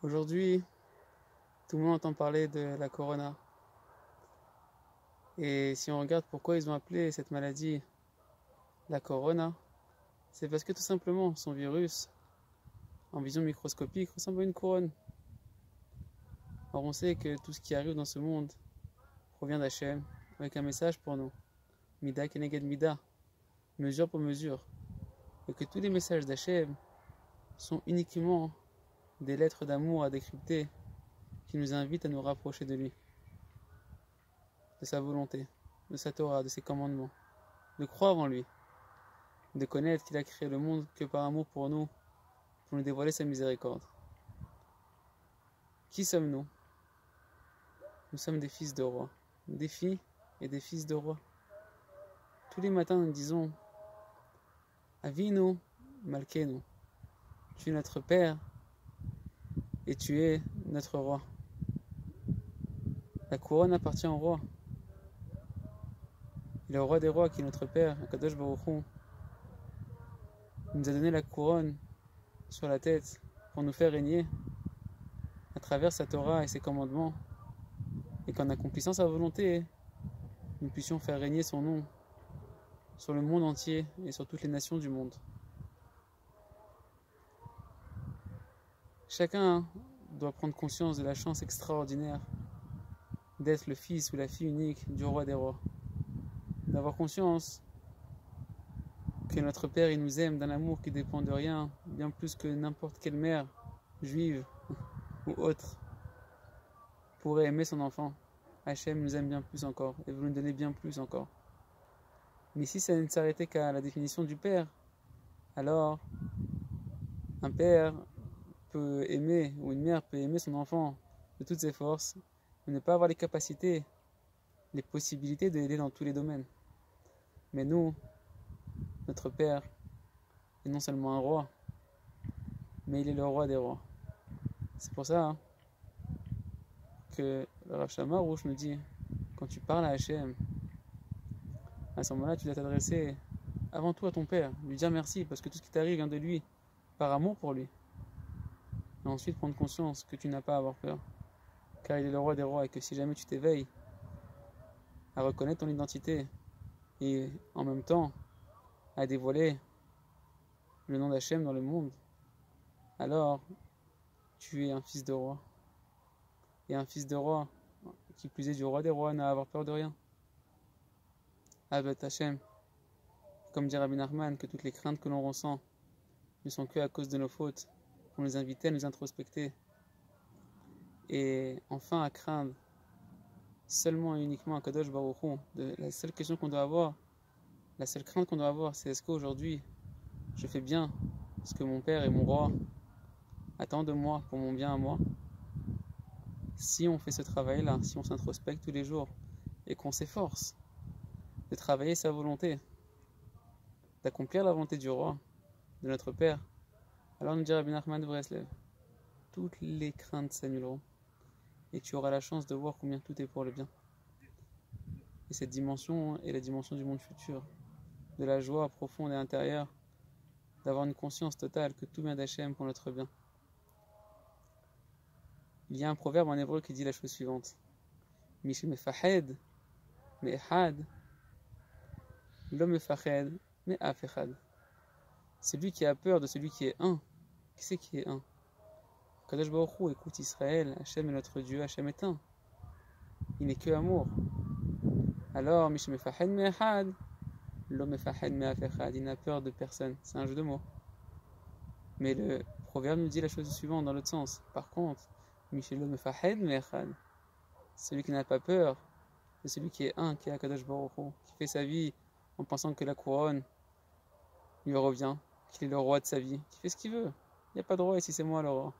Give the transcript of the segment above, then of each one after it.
Aujourd'hui, tout le monde entend parler de la corona. Et si on regarde pourquoi ils ont appelé cette maladie la corona, c'est parce que tout simplement son virus, en vision microscopique, ressemble à une couronne. Or on sait que tout ce qui arrive dans ce monde provient d'Hachem, avec un message pour nous. Mida keneged mida, mesure pour mesure. Et que tous les messages d'Hachem sont uniquement des lettres d'amour à décrypter qui nous invitent à nous rapprocher de lui, de sa volonté, de sa Torah, de ses commandements, de croire en lui, de connaître qu'il a créé le monde que par amour pour nous dévoiler sa miséricorde. Qui sommes-nous? Nous sommes des fils de rois, des filles et des fils de rois. Tous les matins nous disons Avinu Malkenu, tu es notre Père et tu es notre roi. La couronne appartient au roi. Et le roi des rois qui est notre Père, Akadosh Baruch Hu, nous a donné la couronne sur la tête pour nous faire régner à travers sa Torah et ses commandements, et qu'en accomplissant sa volonté, nous puissions faire régner son nom sur le monde entier et sur toutes les nations du monde. Chacun doit prendre conscience de la chance extraordinaire d'être le fils ou la fille unique du roi des rois, d'avoir conscience que notre Père il nous aime d'un amour qui dépend de rien, bien plus que n'importe quelle mère juive ou autre pourrait aimer son enfant. Hachem nous aime bien plus encore et veut nous donner bien plus encore. Mais si ça ne s'arrêtait qu'à la définition du Père, alors un père peut aimer, ou une mère peut aimer son enfant de toutes ses forces, mais ne pas avoir les capacités, les possibilités de l'aider dans tous les domaines. Mais nous, notre Père est non seulement un roi, mais il est le roi des rois. C'est pour ça que le Rav Shama Rouge nous dit, quand tu parles à Hachem, à ce moment-là, tu dois t'adresser avant tout à ton Père, lui dire merci, parce que tout ce qui t'arrive vient de lui, par amour pour lui. Et ensuite prendre conscience que tu n'as pas à avoir peur, car il est le roi des rois, et que si jamais tu t'éveilles à reconnaître ton identité, et en même temps à dévoiler le nom d'Hachem dans le monde, alors tu es un fils de roi. Et un fils de roi, qui plus est du roi des rois, n'a à avoir peur de rien. Avet Hachem, comme dit Rabbi Nachman, que toutes les craintes que l'on ressent ne sont que à cause de nos fautes, pour nous inviter à nous introspecter. Et enfin à craindre seulement et uniquement à Kadosh Baruch Hu. La seule question qu'on doit avoir, la seule crainte qu'on doit avoir, c'est est-ce qu'aujourd'hui je fais bien ce que mon Père et mon roi attendent de moi pour mon bien à moi? Si on fait ce travail-là, si on s'introspecte tous les jours et qu'on s'efforce de travailler sa volonté, d'accomplir la volonté du roi, de notre Père, alors nous dit Rabbi Nachman de Breslev, toutes les craintes s'annuleront et tu auras la chance de voir combien tout est pour le bien. Et cette dimension est la dimension du monde futur, de la joie profonde et intérieure, d'avoir une conscience totale que tout vient d'Hachem pour notre bien. Il y a un proverbe en hébreu qui dit la chose suivante: Mish mefahed me'echad, lo mefahed me'af echad. Celui qui a peur de celui qui est un, qui c'est qui est un? Kadosh Baruch Hu, écoute Israël, Hachem est notre Dieu, Hachem est un. Il n'est que amour. Alors, Mish mefahed me'echad, lo mefahed me'af echad. Il n'a peur de personne. C'est un jeu de mots. Mais le proverbe nous dit la chose suivante dans l'autre sens. Par contre, Michel mefahed me'echad, celui qui n'a pas peur, c'est celui qui est un, qui est Akadosh Baruch Hu, qui fait sa vie en pensant que la couronne lui revient, qu'il est le roi de sa vie, qui fait ce qu'il veut. Il n'y a pas de roi ici, c'est moi le roi.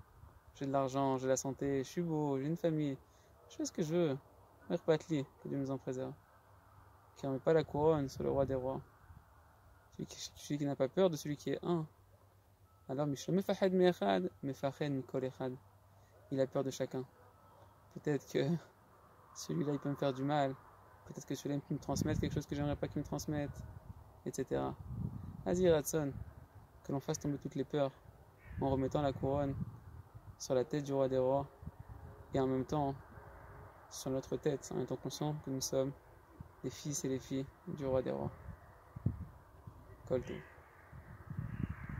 J'ai de l'argent, j'ai la santé, je suis beau, j'ai une famille, je fais ce que je veux. Merpatli, que Dieu nous en préserve. Qui ne met pas la couronne sur le roi des rois. Celui qui n'a pas peur de celui qui est un. Alors, Michel mefahed me'echad, mefahed mikol echad. Il a peur de chacun. Peut-être que celui-là il peut me faire du mal, peut-être que celui-là il peut me transmettre quelque chose que j'aimerais pas qu'il me transmette, etc. Vas-y Ratson, que l'on fasse tomber toutes les peurs en remettant la couronne sur la tête du roi des rois et en même temps sur notre tête, en étant conscient que nous sommes les fils et les filles du roi des rois. Kol Tov.